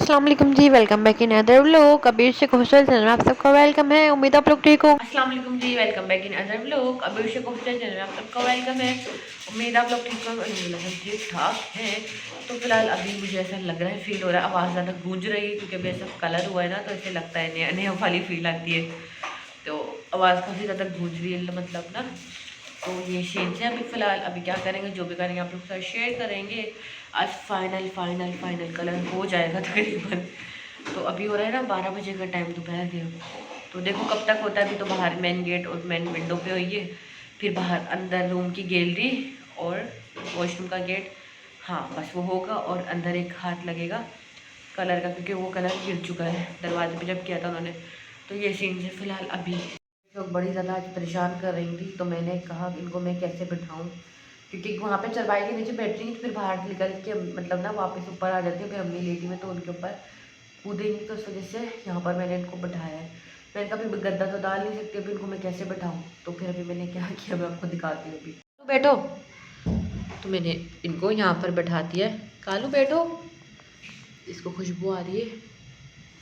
अस्सलाम वालेकुम जी, welcome back another vlog. Kabir Shaikh official channel में आप सबका वेलकम है। उम्मीद आप लोग ठीक हो। अस्सलाम वालेकुम जी, welcome back another vlog. Kabir Shaikh official channel में आप सबका वेलकम है। उम्मीद आप लोग ठीक हो, हम ठीक ठाक हैं। तो फिलहाल अभी मुझे ऐसा लग रहा है, फील हो रहा है, आवाज़ ज़्यादा गूंज रही है क्योंकि अभी ऐसा कलर हुआ है ना, तो ऐसे लगता है नया नया वाली फील आती है। तो आवाज़ काफ़ी ज़्यादा गूंज रही है मतलब ना। तो ये शेड्स हैं। अभी फ़िलहाल अभी क्या करेंगे, जो भी करेंगे आप लोग के साथ शेयर करेंगे। आज फाइनल फाइनल फाइनल कलर हो जाएगा तकरीबन। तो अभी हो रहा है ना 12 बजे का टाइम, दोपहर के। तो देखो कब तक होता है। अभी तो बाहर मेन गेट और मेन विंडो पे हुई है, फिर बाहर अंदर रूम की गैलरी और वॉशरूम का गेट। हाँ बस वो होगा, और अंदर एक हाथ लगेगा कलर का, क्योंकि वो कलर गिर चुका है दरवाजे पे जब किया था उन्होंने। तो ये सीन है फ़िलहाल अभी। लोग बड़ी ज़्यादा आज परेशान कर रही थी, तो मैंने कहा इनको मैं कैसे बिठाऊँ, क्योंकि वहाँ पे चरपाई के नीचे बैठ रही थी, फिर बाहर निकल के मतलब ना वापस ऊपर आ जाती है। फिर अम्मी लेटी में तो उनके ऊपर कूदेंगी, तो उस वजह से यहाँ पर मैंने इनको बिठाया है। मैंने कहा अभी गद्दा तो डाल नहीं सकती, अभी इनको मैं कैसे बिठाऊँ। तो फिर अभी मैंने क्या किया, मैं आपको दिखाती हूँ। अभी तो बैठो, तो मैंने इनको यहाँ पर बैठा दिया है। कालू बैठो, इसको खुशबू आ रही है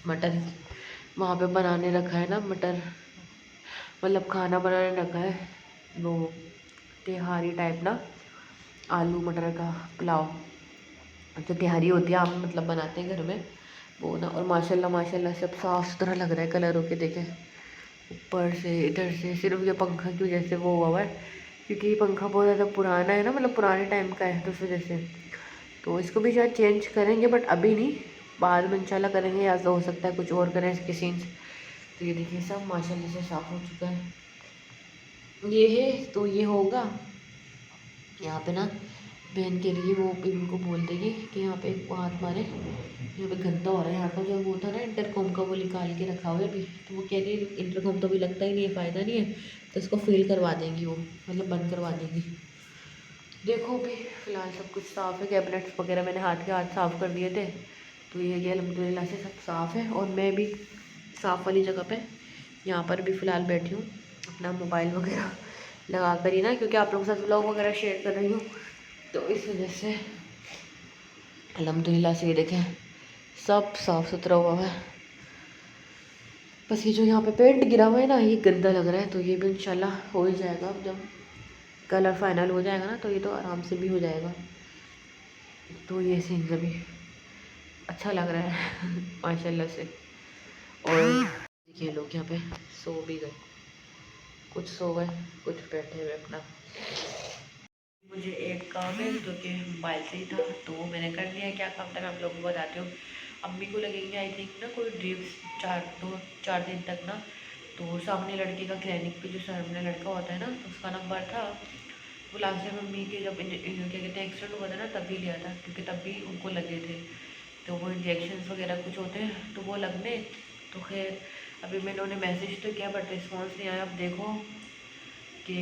मटर की। वहाँ पे बनाने रखा है ना मटर, मतलब खाना बनाने रखा है वो तिहारी टाइप ना, आलू मटर का पुलाव। जो तिहारी होती है, आप मतलब बनाते हैं घर में वो ना। और माशाल्लाह माशाल्लाह सब साफ़ सुथरा लग रहा है कलर होके। देखें ऊपर से इधर से, सिर्फ ये पंखा की वजह से वो हुआ है, क्योंकि ये पंखा बहुत ज़्यादा पुराना है ना, मतलब पुराने टाइम का है, तो उस वजह से। तो इसको भी शायद चेंज करेंगे, बट अभी नहीं, बाद में इंशाल्लाह करेंगे, या तो हो सकता है कुछ और करें इसके सीन्स। तो ये देखिए सब माशाल्लाह से साफ़ हो चुका है। ये है तो ये होगा यहाँ पे ना। बहन के लिए वो इनको बोल देगी कि यहाँ पे एक हाथ मारे, यहाँ पे गंदा हो रहा है। यहाँ का जो वो था ना इंटरकॉम का, वो निकाल के रखा हुआ है अभी। तो वो कह रही है इंटरकॉम तो अभी लगता ही नहीं है, फ़ायदा नहीं है, तो इसको फेल करवा देंगी वो, मतलब बंद करवा देंगी। देखो अभी फ़िलहाल सब कुछ साफ़ है। कैबिनेट्स वगैरह मैंने हाथ के हाथ साफ़ कर दिए थे, तो ये कि अल्हम्दुलिल्लाह से सब साफ़ है। और मैं भी साफ़ वाली जगह पे यहाँ पर भी फ़िलहाल बैठी हूँ, अपना मोबाइल वगैरह लगा कर ही ना, क्योंकि आप लोगों के साथ व्लॉग वगैरह शेयर कर रही हूँ, तो इस वजह से अल्हम्दुलिल्लाह से ये देखें सब साफ़ सुथरा हुआ है। बस ये जो यहाँ पे पेंट गिरा हुआ है ना, ये गंदा लग रहा है, तो ये भी इंशाल्लाह हो ही जाएगा। अब जब कलर फाइनल हो जाएगा ना, तो ये तो आराम से भी हो जाएगा। तो ये सीन अभी अच्छा लग रहा है माशाल्लाह से। और देखिए लोग यहाँ पे सो भी गए, कुछ सो गए, कुछ बैठे हुए अपना। मुझे एक काम है जो कि मोबाइल से ही था, तो वो मैंने कर लिया है। क्या काम था मैं आप लोगों को बताती हूँ। अम्मी को लगेंगे आई थिंक ना कोई ड्रिप्स 4 दिन तक ना। तो सामने लड़के का क्लिनिक पे जो सामने लड़का होता है ना, तो उसका नंबर था। वो लास्ट टाइम मम्मी के जब क्या कहते हैं एक्सीडेंट हुआ था ना, तभी लिया था, क्योंकि तभी उनको लगे थे। तो वो इंजेक्शन वगैरह कुछ होते हैं, तो वो लगने। तो खैर अभी मैंने उन्हें मैसेज तो किया, बट रिस्पॉन्स नहीं आया। अब देखो कि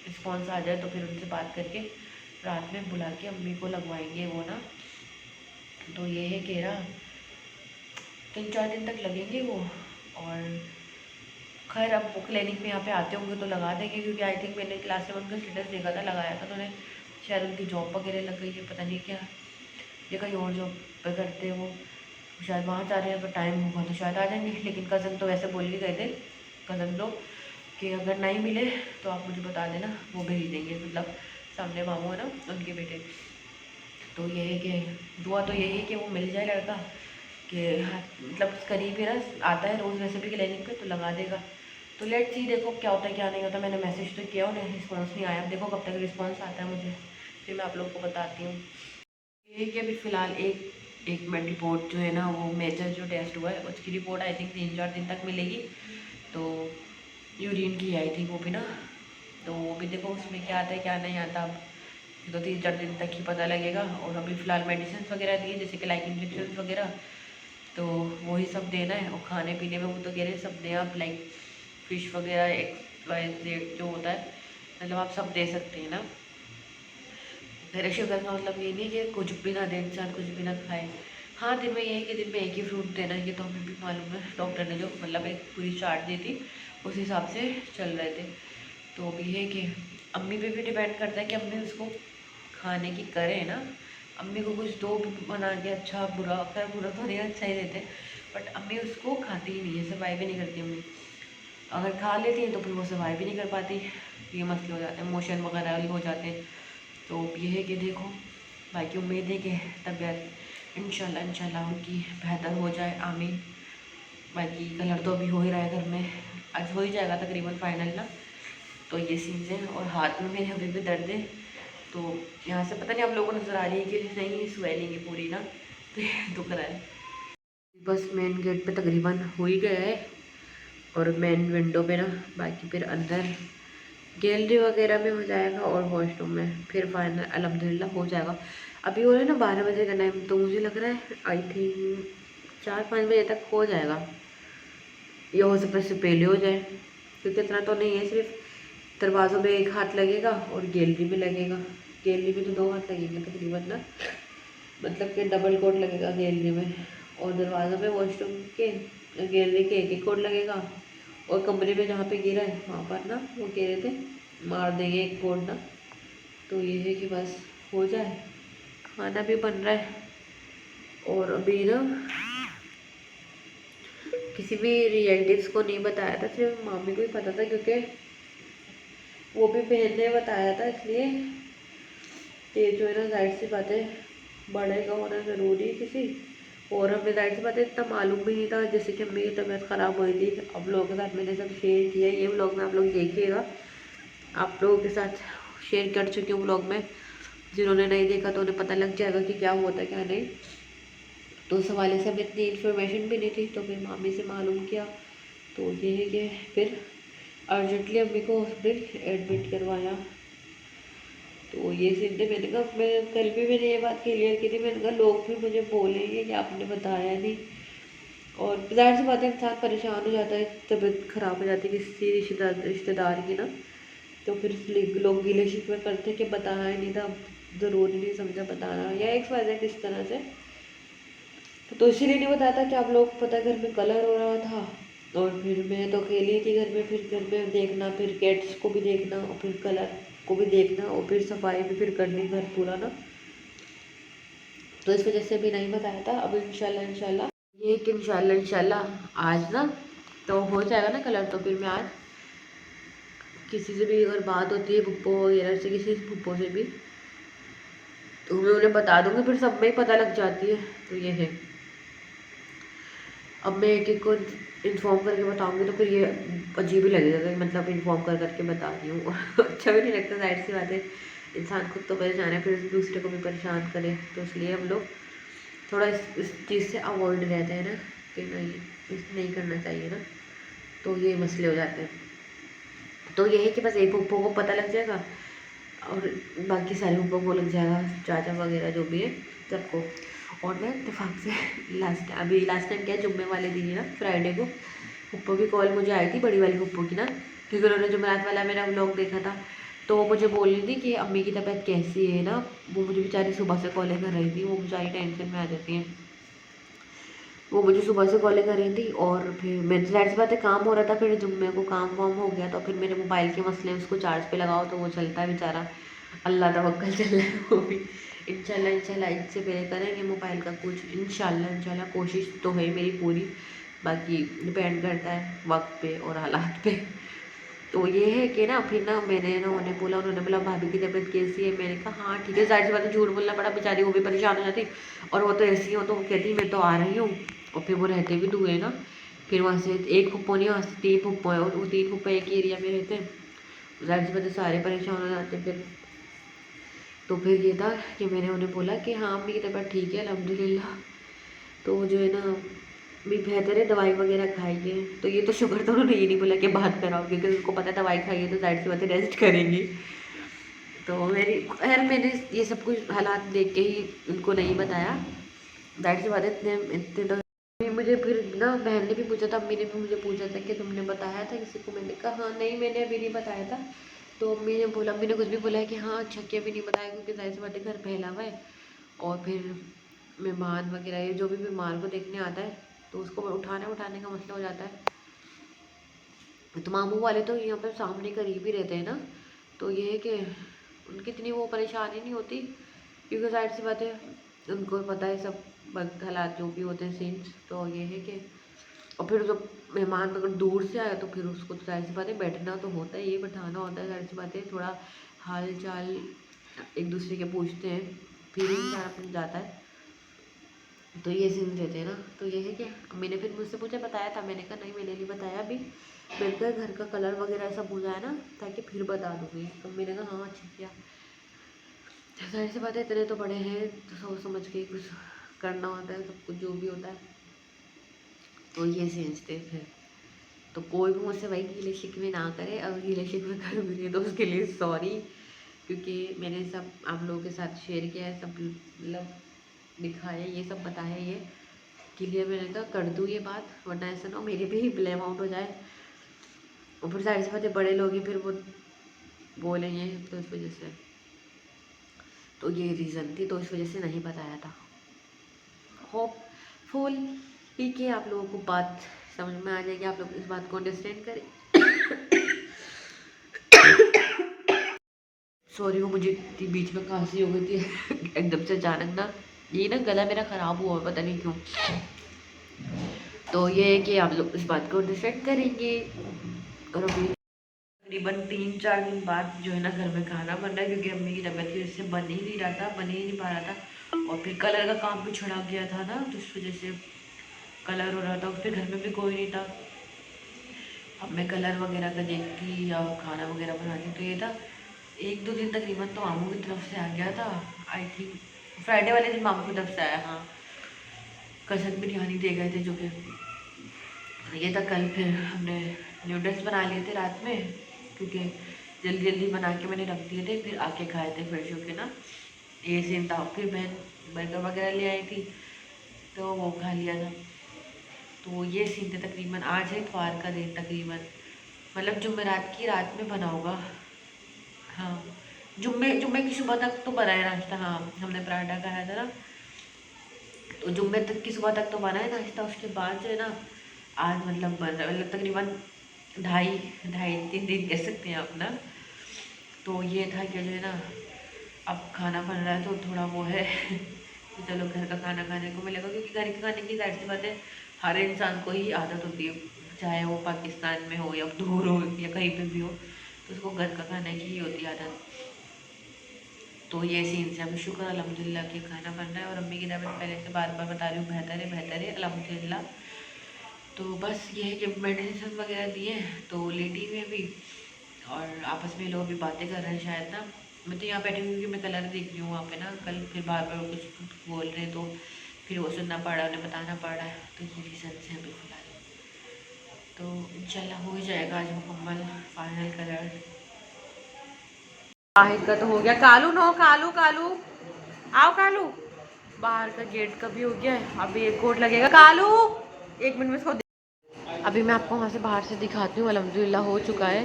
रिस्पॉन्स आ जाए तो फिर उनसे बात करके रात में बुला के अम्मी को लगवाएंगे वो ना। तो ये है कह रहा 3-4 दिन तक लगेंगे वो। और खैर अब वो क्लिनिक में यहाँ पे आते होंगे तो लगा देंगे, क्योंकि आई थिंक मैंने क्लास में उनका स्टेटस देखा था, लगाया था, तो उन्हें शायद उनकी जॉब वगैरह लग गई है, पता नहीं क्या, या कहीं और जॉब पे करते हैं वो, शायद वहाँ जा रहे हैं। अगर टाइम होगा तो शायद आ जाएंगे। लेकिन कज़न तो वैसे बोल के गए थे, कज़न लोग, कि अगर नहीं मिले तो आप मुझे बता देना, वो भेज देंगे। मतलब सामने मामू है ना, उनके बेटे। तो ये है कि दुआ तो यही है कि वो मिल जाए लड़का, कि हाँ मतलब करीब ही ना, आता है रोज़ वैसे भी क्लिनिक पे, तो लगा देगा। तो लेट्स सी, देखो क्या होता है क्या नहीं होता। मैंने मैसेज तो किया, उन्हें रिस्पॉन्स नहीं आया। अब देखो कब तक रिस्पॉन्स आता है मुझे, फिर मैं आप लोग को बताती हूँ। ये कि अभी फ़िलहाल एक मिनट रिपोर्ट जो है ना, वो मेजर जो टेस्ट हुआ है उसकी रिपोर्ट आई थिंक 3-4 दिन तक मिलेगी। तो यूरिन की आई थिंक वो भी ना, तो वो भी देखो उसमें क्या आता है क्या नहीं आता। अब तो 3-4 दिन तक ही पता लगेगा। और अभी फ़िलहाल मेडिसिन वगैरह दी है, जैसे कि लाइक इंजेक्शन वगैरह, तो वही सब देना है। और खाने पीने में वो तो कह रहे हैं सब दें आप, लाइक फ़िश वगैरह XYZ जो होता है, मतलब आप सब दे सकते हैं ना। मेरे शुगर का मतलब ये नहीं कि कुछ भी ना दे इंसान, कुछ भी ना खाए। हाँ दिन में ये है कि दिन में एक ही फ्रूट देना है, ये तो हमें भी मालूम है। डॉक्टर ने जो मतलब एक पूरी चार्ट दी थी, उस हिसाब से चल रहे थे। तो अभी है कि अम्मी पे भी डिपेंड करता है कि अम्मी उसको खाने की करें ना। अम्मी को कुछ दो बना के, अच्छा बुरा, खैर बुरा तो नहीं, अच्छा ही देते, बट अम्मी उसको खाती ही नहीं है, सर्वाइव ही नहीं करती अम्मी। अगर खा लेती हैं तो फिर वो सर्वाइव ही नहीं कर पाती, ये मसले हो जाते हैं, मोशन वगैरह हो जाते हैं। तो ये है कि देखो, बाकी उम्मीद है कि तबीयत इंशाल्लाह उनकी बेहतर हो जाए, आमीन। बाकी कलर तो अभी हो ही रहा है घर में, आज हो ही जाएगा तकरीबन फाइनल ना। तो ये सीन्स हैं, और हाथ में मेरे अभी भी दर्द है, तो यहाँ से पता नहीं आप लोगों को नज़र आ रही है कि नहीं, स्वेलिंग है पूरी ना, तो ये दुख रहा है। बस मेन गेट पे तकरीबन हो ही गया है, और मेन विंडो पे ना, बाकी फिर अंदर गैलरी वगैरह में हो जाएगा, और वॉशरूम में फिर फाइनल अल्हम्दुलिल्लाह हो जाएगा। अभी हो रहा है ना 12 बजे का टाइम, तो मुझे लग रहा है आई थिंक 4-5 बजे तक हो जाएगा, या हो सकता है इससे पहले हो जाए, क्योंकि इतना तो नहीं है, सिर्फ दरवाज़ों पे एक हाथ लगेगा और गैलरी में लगेगा। गैलरी में तो 2 हाथ लगेंगे तकरीबन ना, मतलब कि डबल कोट लगेगा गैलरी में, और दरवाज़ों पे वॉशरूम के गैलरी के एक कोट लगेगा, और कमरे में जहाँ पे गिरा है वहाँ पर ना वो कह रहे थे मार देंगे एक कोट ना। तो ये है कि बस हो जाए, खाना भी बन रहा है, और अभी ना किसी भी रिलेटिव्स को नहीं बताया था, सिर्फ मामी को ही पता था, क्योंकि वो भी बहन ने बताया था, इसलिए कि जो है ना, जाहिर सी बातें बड़े का होना ज़रूरी है किसी, और हमें जाहिर सी बातें इतना मालूम भी नहीं था, जैसे कि मेरी तबीयत ख़राब हुई थी, अब लोगों के साथ मैंने सब शेयर किया, ये व्लॉग में आप लोग देखिएगा, आप लोगों के साथ शेयर कर चुकी हूँ व्लॉग में, जिन्होंने नहीं देखा तो उन्हें पता लग जाएगा कि क्या होता है क्या नहीं। तो उस हवाले से हमें इतनी इन्फॉर्मेशन भी नहीं थी, तो फिर मामी से मालूम किया, तो ये है कि फिर अर्जेंटली अम्मी को हॉस्पिटल एडमिट करवाया। तो ये सीधे मैंने कहा, मैं कल भी मैंने ये बात क्लियर की थी, मैंने कहा लोग भी मुझे बोलेंगे कि आपने बताया नहीं, और ज़ाहिर सी बात है इंसान परेशान हो जाता है, तबीयत ख़राब हो जाती है किसी रिश्तेदार की ना, तो फिर लोग गिले शिकवे करते हैं कि बताया ही नहीं था, ज़रूरी नहीं समझा बताना, या एक वजह किस तरह से, तो इसीलिए नहीं बताया था कि आप लोग पता है घर में कलर हो रहा था, और फिर मैं तो अकेली थी घर में, फिर घर में देखना, फिर कैट्स को भी देखना, और फिर कलर को भी देखना, और फिर सफाई भी फिर करनी घर पूरा ना, तो इस वजह से भी नहीं बताया था। अब इंशाल्लाह ये कि इंशाल्लाह आज ना तो हो जाएगा ना कलर, तो फिर मैं आज किसी से भी अगर बात होती है पुप्पो वगैरह से, किसी पुप्पो से भी, तो मैं उन्हें बता दूँगी, फिर सब में ही पता लग जाती है। तो ये है, अब मैं एक एक को इन्फॉर्म करके बताऊँगी, तो फिर ये अजीब ही लगेगा कि मतलब इन्फॉर्म कर करके बता रही हूँ अच्छा भी नहीं लगता, जाहिर सी बात है, इंसान खुद तो परेशान है, फिर दूसरे को भी परेशान करे, तो इसलिए हम लोग थोड़ा इस चीज़ से अवॉइड रहते हैं ना, कि नहीं करना चाहिए ना, तो ये मसले हो जाते हैं। तो ये है कि बस एक पुप्पो को पता लग जाएगा, और बाकी सारे पुप्पो को लग जाएगा, चाचा वगैरह जो भी है सबको। और ना इत्तेफाक से लास्ट टाइम क्या, जुम्मे वाले दिन ही ना, फ्राइडे को पुप्पो की कॉल मुझे आई थी, बड़ी वाली पुप्पो की ना, क्योंकि उन्होंने जुमेरात वाला मेरा व्लॉग देखा था, तो वो मुझे बोल रही थी कि अम्मी की तबीयत कैसी है ना, वो मुझे बेचारी सुबह से कॉलें कर रही थी, वो बेचारी टेंशन में आ जाती हैं, वो मुझे सुबह से कॉलें कर रही थी, और फिर मेरे जाहिर सी बात है काम हो रहा था, फिर जुम्मे को काम वाम हो गया, तो फिर मेरे मोबाइल के मसले, उसको चार्ज पे लगाओ तो वो चलता है बेचारा, अल्लाह तवक्कल चल रहा है वो भी। इंशाल्लाह इससे पहले करेंगे मोबाइल का कुछ, इंशाल्लाह कोशिश तो है मेरी पूरी, बाकी डिपेंड करता है वक्त पे और हालात पे। तो ये है कि ना, फिर ना मैंने ना उन्हें बोला, उन्होंने बोला भाभी की तबीयत कैसी है, मैंने कहा हाँ ठीक है, जाहिर सी बात है झूठ बोलना पड़ा, बेचारी वो भी परेशान हो जाती, और वो तो ऐसी हो, तो वो कहती मैं तो आ रही हूँ, और फिर वो रहते भी दूर है ना, फिर वहाँ से एक फुप्पो नहीं, वहाँ से 3 फुप्पो है, और वो 3 फुप्पो एक ही एरिया में रहते हैं, जाहिर सी बात है सारे परेशान हो जाते हैं फिर। तो फिर ये था कि मैंने उन्हें बोला कि हाँ अम्मी की तबीयत ठीक है अल्हम्दुलिल्लाह, तो जो है ना भी बेहतर है, दवाई वगैरह खाइए, तो ये तो शुक्र था उन्होंने ये नहीं बोला कि बात कराओ, क्योंकि उनको पता है दवाई खाइए तो जाहिर सी बात है रेस्ट करेंगी। तो मेरी खैर मैंने ये सब कुछ हालात देख के ही उनको नहीं बताया, जाहिर सी बात है इतने इतने तो मुझे फिर ना बहन ने भी पूछा था, अम्मी ने भी मुझे पूछा था कि तुमने बताया था किसी को, मैंने कहा हाँ नहीं मैंने अभी नहीं बताया था, तो अम्मी ने बोला, अम्मी ने कुछ भी बोला है कि हाँ अच्छा कि अभी नहीं बताया, क्योंकि जाहिर सी बात है घर फैला हुआ है, और फिर मेहमान वगैरह ये जो भी बीमार को देखने आता है तो उसको उठाने का मसला हो जाता है। तो मामू वाले तो यहाँ पर सामने करीब ही रहते हैं ना, तो ये है कि उनकी इतनी वो परेशानी नहीं होती, क्योंकि जाहिर सी बात है उनको पता है सब वक्त हालात जो भी होते हैं सीन्स। तो ये है कि और फिर जब मेहमान अगर दूर से आया तो फिर उसको तो जाहिर सी बात है बैठना तो होता ही है, बैठाना होता है, जाहिर सी बात है थोड़ा हाल चाल एक दूसरे के पूछते हैं फिर इंसान अपन जाता है। तो ये सीन देते हैं ना। तो ये है कि मैंने फिर मुझसे मुझे बताया था, मैंने कहा नहीं मैंने नहीं बताया अभी, मेरे को घर का कलर वगैरह सब हो जाए ना ताकि फिर बता दूँगी। तो मैंने कहा हाँ ठीक है। जाहिर सी बात है इतने तो बड़े हैं तो सोच समझ के कुछ करना होता है, सब कुछ जो भी होता है। तो ये सीन्स थे फिर। तो कोई भी मुझसे भाई गीले शिकवे ना करे, अगर गीले शिकवे कर भी रहे तो उसके लिए सॉरी, क्योंकि मैंने सब आप लोगों के साथ शेयर किया है, सब मतलब दिखाया, ये सब बताया, ये क्लियर मैंने कहा कर दूँ ये बात, वरना ऐसा ना मेरे पे ही ब्लेम आउट हो जाए। और फिर सारी बातें बड़े लोग हैं फिर वो बोलेंगे, तो इस वजह से तो ये रीज़न थी, तो इस वजह से नहीं बताया था। होपफुल कि आप लोगों को बात समझ में आ जाएगी, आप लोग इस बात को अंडरस्टैंड करें। सॉरी वो मुझे बीच में खांसी हो गई थी एकदम से अचानक ना, ये ना गला मेरा ख़राब हुआ है पता नहीं क्यों। तो ये है कि आप लोग इस बात को अंडरस्टैंड करेंगे। और अभी तकरीबन 3-4 दिन बाद जो है ना घर में खाना बन रहा है, क्योंकि अम्मी की तबीयत की वजह से बन ही नहीं रहा था, बन ही नहीं पा रहा था। और फिर कलर का काम भी छिड़ा गया था ना, तो इस वजह से कलर हो रहा था, फिर घर में भी कोई नहीं था। अब मैं कलर वगैरह का देखती या खाना वगैरह बनाती, तो ये था 1-2 दिन तकरीबन तो मामू की तरफ से आ गया था। आई थिंक फ्राइडे वाले दिन मामू की तरफ से आया, हाँ कसन बिरयानी दे गए थे जो कि ये था कल। फिर हमने नूडल्स बना लिए थे रात में, क्योंकि जल्दी जल्दी बना के मैंने रख दिए थे, फिर आके खाए थे फ्रेश होके ना, ये सीन था। फिर बहन बर्गर वगैरह ले आई थी तो वो खा लिया था। तो ये सीन थे तकरीबन। आज है इतवार का दिन तकरीबन, मतलब जुमेरात की रात में बना होगा। हाँ जुम्मे जुम्मे की सुबह तक तो बना है नाश्ता, हाँ हमने पराठा खाया था ना, तो जुम्मे तक की सुबह तक तो बना है नाश्ता। उसके बाद जो है ना आज मतलब बन रहा है, मतलब तकरीबन 2.5-3 दिन कह सकते हैं आप ना। तो ये था कि जो है ना अब खाना बन रहा है तो थोड़ा वो है कि चलो घर का खाना खाने को मिलेगा, क्योंकि घर के खाने की जाहिर सी बात है हर इंसान को ही आदत होती है, चाहे वो पाकिस्तान में हो या दूर हो या कहीं पे भी हो, तो उसको घर का खाने की ही होती है आदत। तो ये सीन से अभी शुक्र अल्हम्दुलिल्लाह कि खाना बन रहा है। और अम्मी की तबीयत पहले से बार बार बता रही हूँ बेहतर है अल्हम्दुलिल्लाह। तो बस ये है कि मेडिसिन वगैरह दिए हैं तो लेटी हुई अभी, और आपस में लोग अभी बातें कर रहे हैं शायद ना। मैं तो यहाँ बैठी हुई क्योंकि मैं कलर देख रही हूँ वहाँ पे ना, कल फिर बार बार कुछ बोल रहे हैं तो फिर वो सुनना पड़ रहा है, उन्हें बताना पड़ रहा है, तो ये रीज़न से अभी फिलहाल। तो इंशाल्लाह हो ही जाएगा आज मुकम्मल फाइनल कलर। आहिद का तो हो गया, कालू नो कालू कालू आओ कालू, बाहर का गेट का भी हो गया है, अभी एक कोड लगेगा कालू, 1 मिनट में इसको अभी मैं आपको वहाँ से बाहर से दिखाती हूँ। अल्हम्दुलिल्लाह हो चुका है,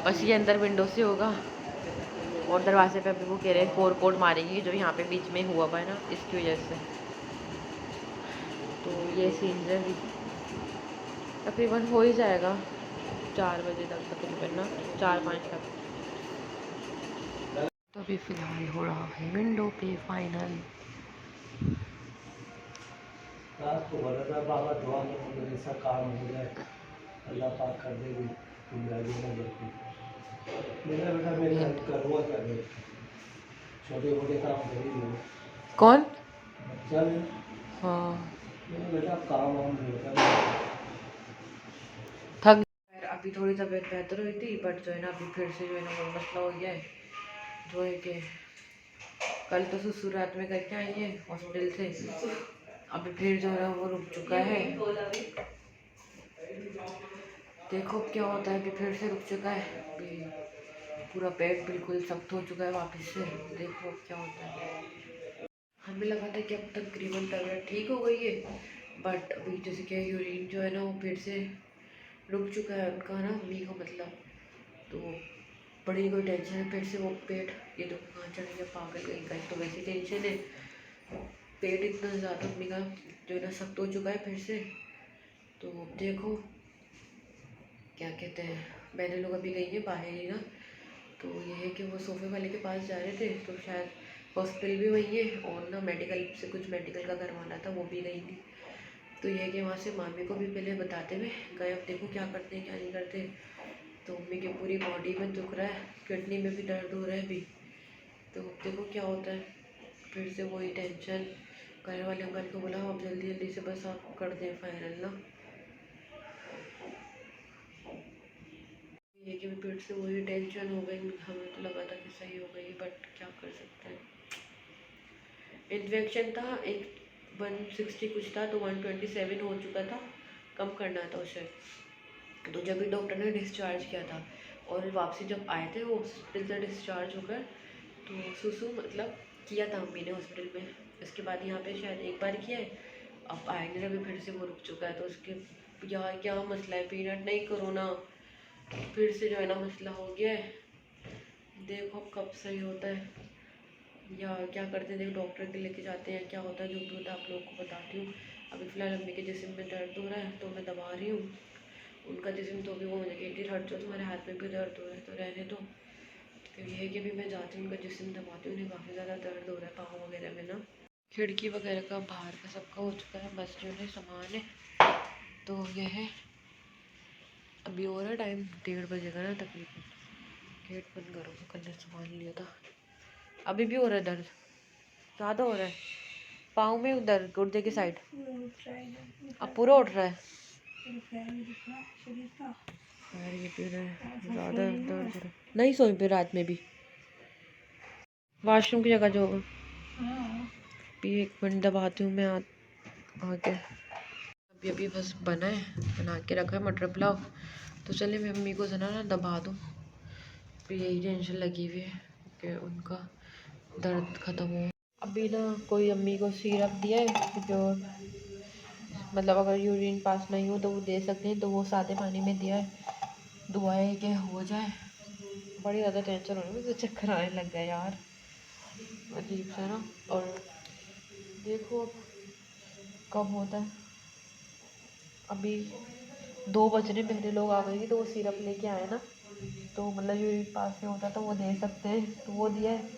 बस ये अंदर विंडो से होगा। और दरवाजे पे अभी वो कह रहे हैं 4 कोड मारेंगी जो यहाँ पे बीच में हुआ हुआ है ना, इसकी वजह से। तो ये सीन है अभी तकरीबन हो ही जाएगा 4 बजे तक तकरीबन ना, 4-5 तक। तो अभी फ़िलहाल हो रहा है विंडो पे फाइनल। बाबा दुआ में ऐसा काम हो जाए, अल्लाह पाक कर देगी मेरा बेटा, मेरी हेल्प करूँगा क्या नहीं, छोटे मोटे काम कर ही दो। कौन? चल हाँ मेरा बेटा काम वाम नहीं होता। थक अभी थोड़ी तबीयत बेहतर हुई थी, बट जो है ना अभी फिर से जो है ना वो मसला हो गया है, जो है कि कल तो सुसु रात में करके आई है हॉस्पिटल से, अभी फिर जो है वो रुक चुका है। देखो क्या होता है, अभी फिर से रुक चुका है, अभी पूरा पेट बिल्कुल सख्त हो चुका है वापस से, देखो क्या होता है। हमें लगा था कि अब तकरीबन तबीयत ठीक हो गई है, बट अभी जैसे कि यूरिन जो है ना वो फिर से रुक चुका है उनका ना, अम्मी का मतलब। तो बड़ी कोई टेंशन है, फिर से वो पेट ये तो कहाँ चढ़ गया पागल कहीं का, तो वैसे टेंशन है, पेट इतना ज़्यादा अम्मी का जो है ना सख्त हो चुका है फिर से। तो देखो क्या कहते हैं, मैंने लोग अभी गई है बाहर ही ना, तो ये है कि वो सोफे वाले के पास जा रहे थे, तो शायद हॉस्पिटल भी वही है, और ना मेडिकल से कुछ मेडिकल का करवाना था, वो भी गई थी। तो ये कि वहाँ से मामी को भी पहले बताते हुए गए, अब देखो क्या करते हैं क्या नहीं करते। तो मम्मी की पूरी बॉडी में दुख रहा है, किडनी में भी दर्द हो रहा है अभी। तो अब देखो क्या होता है, फिर से वही टेंशन। घर वाले अंकल को बोला आप जल्दी जल्दी से बस आप कर दें फाइनल ना। ये कि फिर से वही टेंशन हो गई, हमें तो लगा था कि सही हो गई, बट क्या कर सकते हैं। इन्फेक्शन था, एक 160 कुछ था, तो 127 हो चुका था, कम करना था उसे। तो जब भी डॉक्टर ने डिस्चार्ज किया था, और वापसी जब आए थे वो हॉस्पिटल से डिस्चार्ज होकर, तो सुसु मतलब किया था मम्मी ने हॉस्पिटल में। इसके बाद यहाँ पे शायद एक बार किया है, अब आएंगे अभी फिर से वो रुक चुका है। तो उसके यार क्या मसला है, पीरियड नहीं करो ना, फिर से जो है ना मसला हो गया है। देखो अब कब सही होता है या क्या करते हैं, देखो डॉक्टर के लेके जाते हैं, क्या होता है जो भी होता है आप लोगों को बताती हूँ। अभी फ़िलहाल मम्मी के जिस्म में दर्द हो रहा है तो मैं दबा रही हूँ उनका जिस्म। तो भी वो मुझे कहती है हट जाओ, तुम्हारे हाथ में भी दर्द हो रहा है तो रहने दो। फिर ये है कि अभी मैं जाती हूँ उनका जिस्म दबाती हूँ, उन्हें काफ़ी ज़्यादा दर्द हो रहा है पाँव वगैरह में ना। खिड़की वगैरह का बाहर का सबका हो चुका है, बस जो है सामान है। तो यह है, अभी हो रहा है टाइम 1:30 बजे का ना तकरीबन। गेट बंद करो, कल ने सामान लिया था। अभी भी हो रहा है दर्द, ज़्यादा हो रहा है पाँव में, उधर गुर्दे की साइड। अब पूरा उठ रहा है, यार ये भी रहा है ज़्यादा दर्द हो रहा है। नहीं सोई फिर रात में भी, वॉशरूम की जगह जो भी। 1 मिनट दबाती हूँ मैं आके। अभी अभी बस बना है, बना के रखा है मटर पुलाव। तो चले मैं मम्मी को ज़रा ना दबा दूँ, फिर यही टेंशन लगी हुई है कि उनका दर्द ख़त्म हो। अभी ना कोई अम्मी को सिरप दिया है जो मतलब अगर यूरिन पास नहीं हो तो वो दे सकते हैं, तो वो सादे पानी में दिया है। दुआ है कि हो जाए, बड़ी ज़्यादा टेंशन हो रही है, मुझे चक्कर आने लग गया यार, अजीब सा ना। और देखो कब होता है, अभी 2 बज रहे, पहले लोग आ गए थे तो वो सिरप लेके आए ना, तो मतलब यूरिन पास नहीं होता तो वो दे सकते हैं, तो वो दिया है।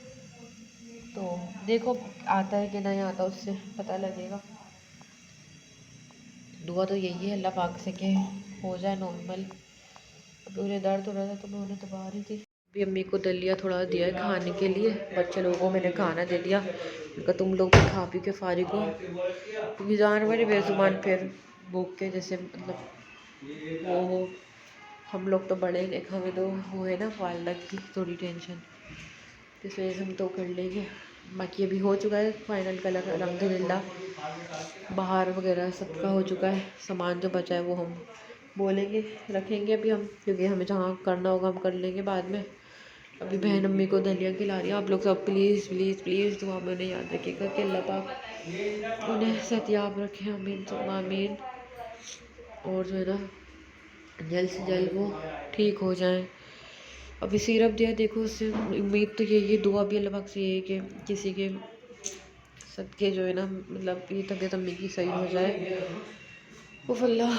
तो देखो आता है कि नहीं आता, उससे पता लगेगा। दुआ तो यही है अल्लाह पाक से कि हो जाए नॉर्मल। अभी उन्हें दर्द हो रहा था तो मैं उन्हें दबा रही थी। अभी अम्मी को दलिया थोड़ा दिया है खाने के लिए, बच्चे लोगों को मैंने खाना दे दिया, उनका तुम लोग भी खा पी के फारिग हो, क्योंकि जानवर बेजुबान फिर भूख के जैसे मतलब वो हो। हम लोग तो बड़े हैं, हमें तो वो है ना वालदा की थोड़ी टेंशन, इस वजह से हम तो कर लेंगे। बाकी अभी हो चुका है फाइनल कलर अल्हम्दुलिल्लाह, बाहर वगैरह सबका हो चुका है। सामान जो बचा है वो हम बोलेंगे रखेंगे अभी हम, क्योंकि हमें जहाँ करना होगा हम कर लेंगे बाद में। अभी बहन अम्मी को दलिया खिला रही है। आप लोग सब प्लीज़ प्लीज़ प्लीज़ दुआ में उन्हें याद रखिएगा कि अल्लाह पाक उन्हें सेहतियाब रखे, आमीन सुम्मा आमीन। और जो है ना जल्द से जल्द वो ठीक हो जाए। अभी सिरप दिया, देखो उससे उम्मीद तो यही है, दुआ भी अल्लाह पाक से यही है कि किसी के सदके जो है ना मतलब ये तबीयत अम्मी की सही हो जाए। वो अल्लाह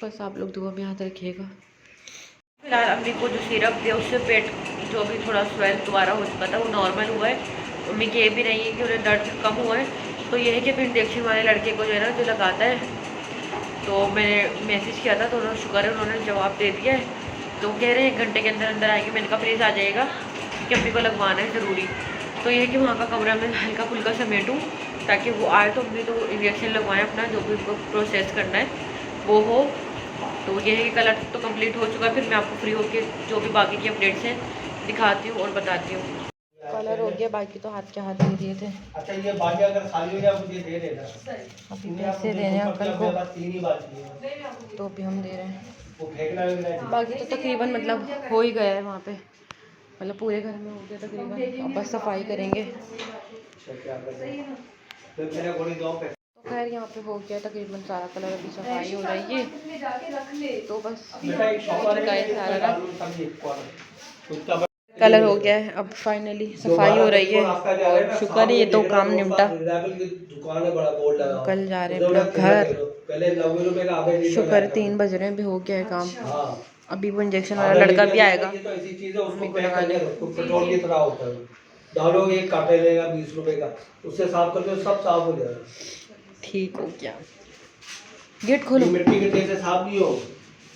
बस आप लोग दुआ में याद रखिएगा। फिलहाल अम्मी को जो सिरप दिया उससे पेट जो भी थोड़ा स्वेल दोबारा हो चुका था वो नॉर्मल हुआ है। अम्मी की ये भी नहीं है कि उन्हें दर्द कम हुआ है, तो ये है कि फिर इंजेक्शन वाले लड़के को जो है ना जो लगाता है, तो मैंने मैसेज किया था तो उन्होंने शुक्र है उन्होंने जवाब दे दिया है। तो कह रहे हैं 1 घंटे के अंदर अंदर आएंगे। मैंने कहा प्लीज़ आ जाइएगा क्योंकि अम्मी को लगवाना है ज़रूरी। तो ये है कि वहाँ का कमरा में हल्का फुल्का समेटूँ ताकि वो आए तो अम्मी तो इंजेक्शन लगवाएं, अपना जो भी उनको प्रोसेस करना है वो हो। तो ये है कि कलर तो कंप्लीट हो चुका है, फिर मैं आपको फ्री होकर जो भी बाकी की अपडेट्स हैं दिखाती हूँ और बताती हूँ। कलर हो गया, बाकी तो हाथ के हाथ दे दिए थे। अच्छा ये बाकी अगर खाली हो जाए मुझे दे देना। अभी पैसे देने हैं अंकल को, तो भी हम दे रहे हैं। वो फेंकना है। बाकी तो तकरीबन मतलब हो ही गया है वहाँ पे, मतलब पूरे घर में हो गया तकरीबन, अब बस सफाई करेंगे। तो खैर यहाँ पे हो गया तकरीबन सारा कलर, अभी सफाई हो रही है तो बस हो चुका है सारा ना, कलर हो गया है। अब फाइनली सफाई हो रही है और शुक्र है ये तो काम निपटा। कल जा रहे हैं अपना घर, शुक्र 3 बज रहे हैं, अभी हो गया है काम। अभी वो इंजेक्शन वाला लड़का भी आएगा मम्मी को लगाने। डालोगे, एक काटे लेगा 20 रुपए का, उससे साफ करके सब साफ हो जाएगा। ठीक हो गया। गेट खोलो। ये मिट्टी के तेल से साफ नहीं हो।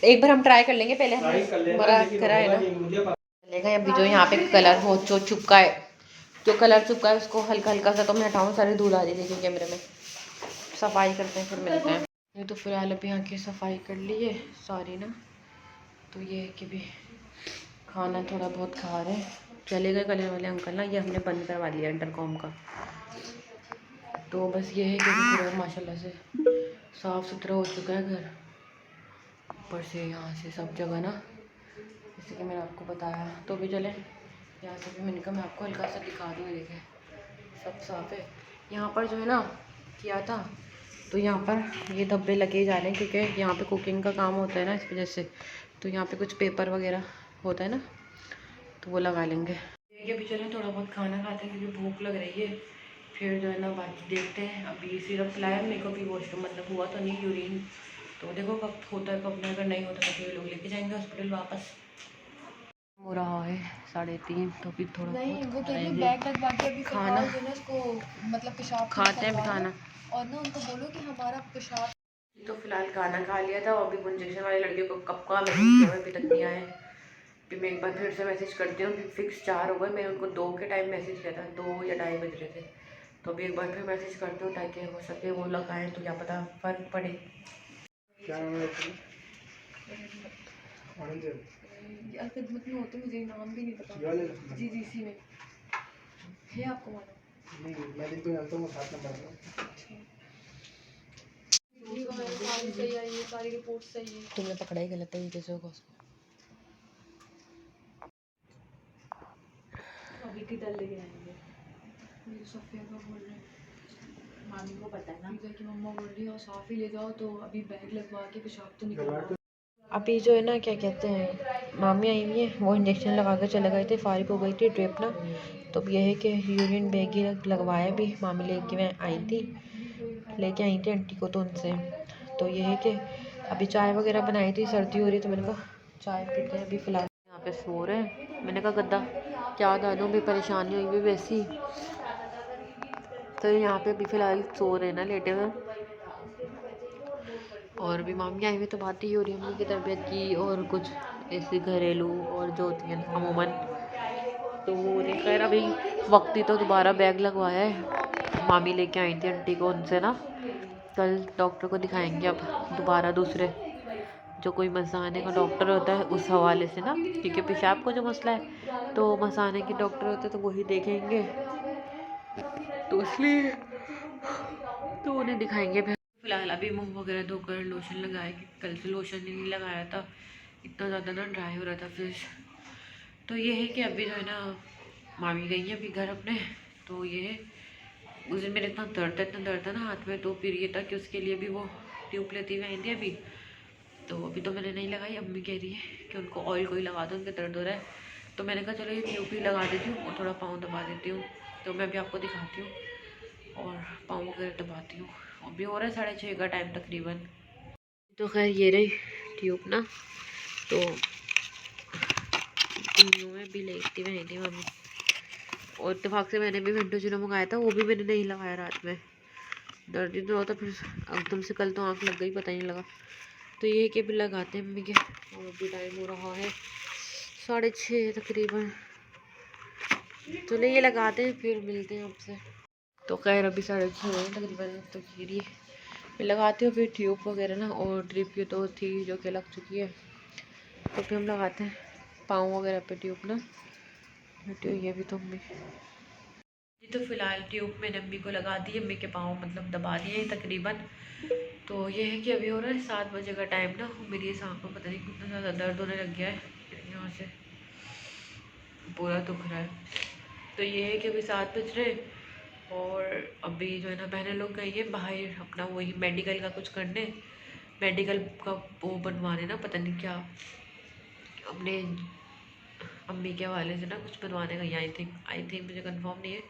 एक बार हम ट्राई कर लेंगे, पहले ट्राई कर लेना, हमारा लेकिन करा है होगा ना नहीं, मुझे पता। चलेगा। अभी जो यहाँ पे कलर हो जो चुपका है, जो कलर चुपका है उसको हल्का हल्का सा तो मैं हटाऊँ, सारी धूल आ रही थी कैमरे में। सफाई करते हैं फिर मिलते हैं। ये तो फिलहाल अभी यहाँ की सफाई कर ली है सारी ना, तो ये है कि भी खाना थोड़ा बहुत खा रहे हैं। चले गए कलर वाले अंकल ना, ये हमने बंद करवा लिया इंटरकॉम का। तो बस ये है कि पूरा माशाल्लाह से साफ़ सुथरा हो चुका है घर, ऊपर से यहाँ से सब जगह ना, जैसे कि मैंने आपको बताया। तो भी चले यहाँ से भी मैंने कहा मैं आपको हल्का सा दिखा दूँ। देखें सब साफ़ है। यहाँ पर जो है ना किया था, तो यहाँ पर ये धब्बे लगे जा रहे हैं क्योंकि यहाँ पे कुकिंग का काम होता है ना, इस वजह से। तो यहाँ पे कुछ पेपर वगैरह होता है ना, तो वो लगा लेंगे। ये अभी चलें थोड़ा बहुत खाना खाते हैं क्योंकि भूख लग रही है। फिर जो है ना बाकी देखते हैं। अभी सिरप पिलाया मेरे को भी, वॉशरूम मतलब हुआ तो नहीं यूरिन, तो देखो कब होता है कब नहीं। अगर नहीं होता तो फिर लोग लेके जाएंगे हॉस्पिटल वापस। हो रहा है 3:30, तो फिर थोड़ा नहीं बहुत वो खा कहते हैं लेंगे बैग लगवा के अभी खाना। जो ना उसको मतलब पेशाब खाते हैं भी खाना। और ना उनको बोलो कि हमारा पेशाब। तो फिलहाल खाना खा लिया था, और अभी वो इंजेक्शन वाले लड़के को कब का मैसेज किया, अभी तक नहीं आए। फिर मैं एक बार फिर से मैसेज करती हूँ। फिक्स 4 हो गए, मैंने उनको 2 के टाइम मैसेज किया था, 2 या 2:30 बज रहे थे। तो अभी एक बार फिर मैसेज करती हूँ ताकि हो सके वो लगाएं, तो क्या पता फ़र्क पड़े। क्या नाम है? खिदमत में होते मुझे नाम भी नहीं पता। जी जी सी में है आपको मालूम? नहीं मैं तो जानता हूँ 7 नंबर में। सारी सही आई है, सारी रिपोर्ट सही है। तुमने पकड़ा ही गलत तरीके से होगा उसको। अभी किधर लेके आएंगे? मेरे सफ़िया का बोल रहे हैं, मामी को पता है ना कि मम्मा बोल रही है और साफ ही ले जाओ, तो अभी बैग लगवा के पेशाब तो निकलवा। अभी जो है ना क्या कहते हैं, मामी आई हुई है, वो इंजेक्शन लगा कर चले गए थे, फारिग हो गई थी ड्रिप ना। तो अब ये है कि यूरिन बैग ही लगवाया भी, मामी लेके मैं आई थी, लेके आई थी आंटी को तो उनसे। तो ये है कि अभी चाय वगैरह बनाई थी, सर्दी हो रही तो मैंने कहा चाय पीते हैं। अभी फ़िलहाल यहाँ पे सो रहे हैं, मैंने कहा गद्दा क्या डालूँ, भी परेशानी हुई भी वैसी। तो यहाँ पे अभी फ़िलहाल सो रहे हैं ना लेटे हुए। और भी मामी आई हुई तो बात ही हो रही है मम्मी की तबीयत की, और कुछ ऐसे घरेलू और जो होती हैं अमूमन, तो वो नहीं। खैर अभी वक्त ही तो दोबारा बैग लगवाया है, मामी लेके आई थी आंटी को उनसे ना। कल डॉक्टर को दिखाएंगे अब दोबारा, दूसरे जो कोई मसाने का डॉक्टर होता है उस हवाले से ना, क्योंकि पेशाब का जो मसला है तो मसाने के डॉक्टर होते हैं तो वही देखेंगे, तो इसलिए तो उन्हें दिखाएंगे। फिलहाल अभी मुंह वगैरह धोकर लोशन लगाया, कि कल से लोशन ही नहीं लगाया था, इतना ज़्यादा ना ड्राई हो रहा था फेस। तो ये है कि अभी जो है ना मामी गई है अभी घर अपने। तो ये है उस दिन मेरे इतना दर्द था ना हाथ में, तो फिर ये था कि उसके लिए भी वो ट्यूब लेती हुई आई थी अभी। तो अभी तो मैंने नहीं लगाई, अम्मी कह रही है कि उनको ऑयल कोई लगा दो, उनके दर्द हो रहा है। तो मैंने कहा चलो ये ट्यूब ही लगा देती हूँ और थोड़ा पाँव दबा देती हूँ। तो मैं अभी आपको दिखाती हूँ और पाँव वगैरह दबाती हूँ। अभी हो रहा है 6:30 का टाइम तकरीबन। तो खैर ये रही ट्यूब ना, तो न्यू में भी लेती हुई थी मम्मी, और इत्तेफाक से मैंने भी विंडो जीरो मंगाया था, वो भी मैंने नहीं लगाया रात में, दर्द ही तो होता, फिर एकदम से कल तो आँख लग गई, पता ही नहीं लगा। तो ये कि भी लगाते हैं मम्मी के। और अभी टाइम हो रहा है 6:30 तकरीबन। चलो ये लगाते हैं फिर मिलते हैं आपसे। तो खैर अभी 6:30 हुए हैं तकरीबन, तो ये मैं लगाती हूँ फिर ट्यूब वगैरह ना, और ड्रिप की तो थी जो कि लग चुकी है, तो फिर हम लगाते हैं पाँव वगैरह पे ट्यूब ना। ये भी तो अम्मी जी, तो फिलहाल ट्यूब मैंने अम्मी को लगा दी, अम्मी के पाँव मतलब दबा दिए तकरीबन। तो ये है कि अभी हो रहा है 7 बजे का टाइम ना, मेरी इस आँख में पता नहीं कितना ज़्यादा दर्द होने लग गया है, यहाँ से पूरा दुख रहा है। तो ये है कि अभी 7 बज रहे, और अभी जो है ना बहनें लोग गई हैं बाहर अपना वही मेडिकल का कुछ करने, मेडिकल का वो बनवाने ना, पता नहीं क्या अपने अम्मी के हवाले से ना कुछ बनवाने गई, आई थिंक मुझे कंफर्म नहीं है।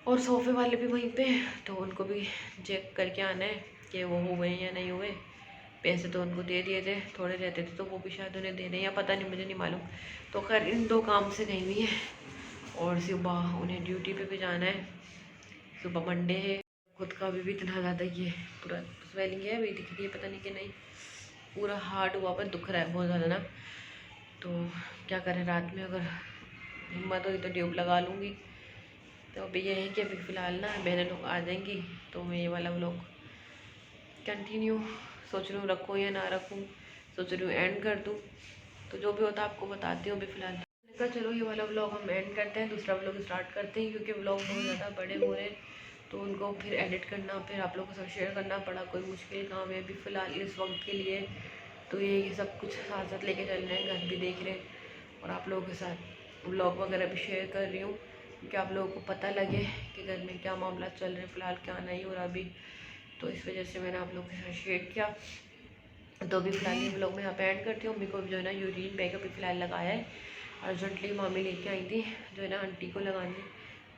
और सोफ़े वाले भी वहीं पे, तो उनको भी चेक करके आना है कि वो हुए या नहीं हुए। पैसे तो उनको दे दिए थे, थोड़े रहते थे तो वो भी शायद उन्हें देने, या पता नहीं, मुझे नहीं मालूम। तो खैर इन 2 काम से गई हुई है, और सुबह उन्हें ड्यूटी पे भी जाना है, सुबह मंडे है। खुद का भी इतना ज़्यादा ये पूरा स्वेलिंग है, अभी दिख रही है पता नहीं कि नहीं, पूरा हार्ड हुआ पर दुख रहा है बहुत ज़्यादा ना। तो क्या करें, रात में अगर हिम्मत हुई तो ट्यूब लगा लूँगी। तो अभी ये है कि अभी फ़िलहाल ना बहनें लोग आ जाएंगी तो मैं ये वाला व्लॉग कंटिन्यू सोच रही हूँ रखूँ या ना रखूँ, सोच रही हूँ एंड कर दूँ। तो जो भी होता है आपको बताती हूँ। अभी फ़िलहाल कहा चलो ये वाला व्लॉग हम एंड करते हैं, दूसरा व्लॉग स्टार्ट करते हैं, क्योंकि व्लॉग बहुत ज़्यादा बड़े हो रहे हैं तो उनको फिर एडिट करना, फिर आप लोगों के साथ शेयर करना पड़ा, कोई मुश्किल काम है अभी फ़िलहाल इस वक्त के लिए। तो ये सब कुछ साथ साथ लेके चल रहे हैं, घर भी देख रहे हैं और आप लोगों के साथ व्लॉग वगैरह भी शेयर कर रही हूँ, क्योंकि आप लोगों को पता लगे कि घर में क्या मामला चल रहे हैं फ़िलहाल, क्या नहीं हो रहा अभी। तो इस वजह से मैंने आप लोगों के साथ शेयर किया। तो अभी फ़िलहाल ये व्लॉग मैं यहाँ पे एंड करती हूँ। मम्मी को जो है ना यूरिन बैग अभी फ़िलहाल लगाया है, अर्जेंटली मामी लेके आई थी जो है ना आंटी को लगाने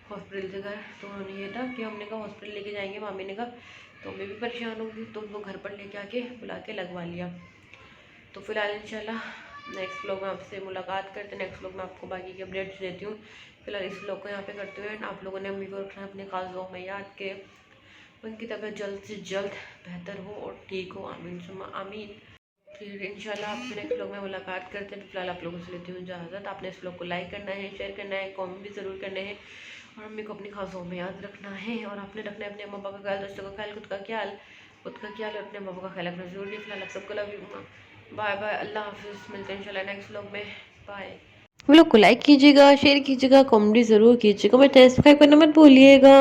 हॉस्पिटल से घर। तो उन्होंने ये था कि हमने कहा हॉस्पिटल लेके जाएंगे, मामी ने कहा तो मैं भी परेशान होंगी, तो उनको घर पर लेके आके बुला के लगवा लिया। तो फिलहाल इंशाल्लाह नेक्स्ट व्लॉग में आपसे मुलाकात करते हैं, नेक्स्ट व्लॉग में आपको बाकी की अपडेट्स देती हूँ। फिलहाल इस व्लॉग को यहाँ पे करते हुए आप लोगों ने अम्मी को रखना अपने खास दुआओं में याद के, उनकी तबीयत जल्द से जल्द बेहतर हो और ठीक हो, आमीन सुम्मा आमीन। फिर इंशाल्लाह आपसे नेक्स्ट व्लॉग में मुलाकात करते हैं। फिलहाल आप लोगों से लेती हूँ इजाज़त। आपने इस व्लॉग को लाइक करना है, शेयर करना है, कमेंट भी ज़रूर करने हैं और अम्मी को अपनी खासों में याद रखना है। और आपने रखना है अपने अम्मा पापा का ख्याल, दोस्तों का ख्याल, खुद का ख्याल और अपने अम्मा पापा का ख्याल रखना जरूरी है। फिलहाल आप सबको लव यू, बाय बाय, अल्लाह हाफिज़, मिलते हैं इंशाल्लाह नेक्स्ट व्लॉग में, बाय। व्लॉग को लाइक कीजिएगा, शेयर कीजिएगा, कमेंट ज़रूर कीजिएगा, मैं सब्सक्राइब करना मत भूलिएगा।